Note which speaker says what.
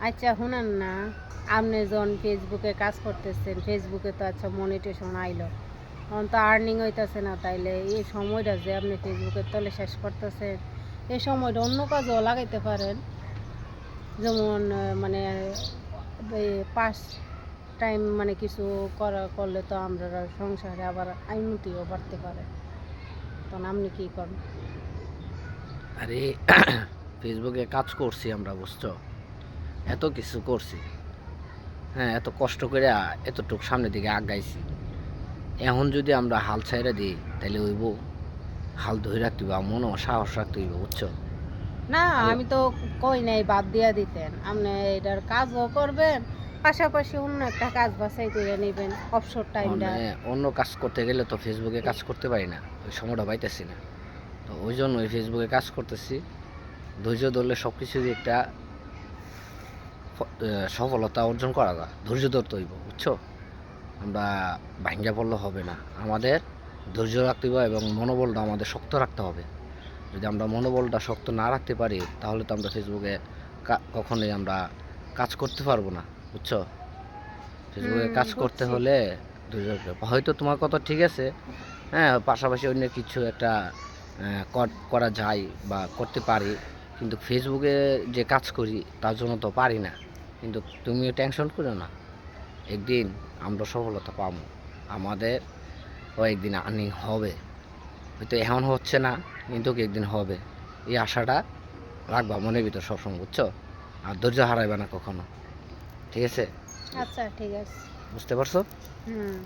Speaker 1: আচ্ছা শুনেন না, আপনি যখন ফেসবুকে কাজ করতেছেন, ফেসবুকে তো আচ্ছা মনিটেশন আইলো, তখন তো আর্নিং হইতেছে না, তাইলে এই সময়টা যে আপনি ফেসবুকের তলে শেষ করতেছেন, এই সময়টা অন্য কাজেও লাগাইতে পারেন। যেমন মানে পাস টাইম মানে কিছু করলে তো আমরা সংসারে আবার উন্নতিও বাড়তে পারে। তখন আপনি কী করেন?
Speaker 2: আরে ফেসবুকে কাজ করছি আমরা, বুঝছো? এত কিছু করছি, হ্যাঁ, এত কষ্ট করে এতটুকু সামনের দিকে আগাইছি। এখন যদি আমরা হাল ছাইড়া দিই তাহলে হইব? হাল ধরে রাখতে হইব, মনও সাহস রাখতে হইব, বুঝছো?
Speaker 1: না,
Speaker 2: আল্লাহ
Speaker 1: আমি তো কই নাই বাদ দিয়া দিতেন, আপনি এটার কাজও করবেন, পাশাপাশি অন্য একটা কাজ বাছাই করে নেবেন অবসর টাইমটা।
Speaker 2: অন্য কাজ করতে গেলে তো ফেসবুকে কাজ করতে পারি না, ওই সময়টা পাইতেছি না। তো ওই জন্য ওই ফেসবুকে কাজ করতেছি। ধৈর্য ধরলে সব কিছুরই একটা সফলতা অর্জন করা যায়। ধৈর্য ধরতে হইব, বুঝছো? আমরা ভাঙ্গা পড়লে হবে না, আমাদের ধৈর্য রাখতে হবে এবং মনোবলটা আমাদের শক্ত রাখতে হবে। যদি আমরা মনোবলটা শক্ত না রাখতে পারি তাহলে তো আমরা ফেসবুকে কখনোই আমরা কাজ করতে পারবো না, বুঝছো? ফেসবুকে কাজ করতে
Speaker 1: বুঝছি।
Speaker 2: হলে ধৈর্য রাখতে হবে। হয়তো তোমার কথা ঠিক আছে, হ্যাঁ, পাশাপাশি অন্য কিছু একটা করা যায় বা করতে পারি, কিন্তু ফেসবুকে যে কাজ করি তার জন্য তো পারি না। কিন্তু তুমিও টেনশন করো না, একদিন আমরা সফলতা পাবো, আমাদের একদিন আর্নিং হবে। হয়তো এখন হচ্ছে না, কিন্তু একদিন হবে, এই আশাটা রাখবা মনের ভিতর সবসময়, বুঝছো? আর ধৈর্য হারাইবে না কখনো, ঠিক আছে?
Speaker 1: আচ্ছা ঠিক আছে।
Speaker 2: বুঝতে পারছো?
Speaker 1: হুম।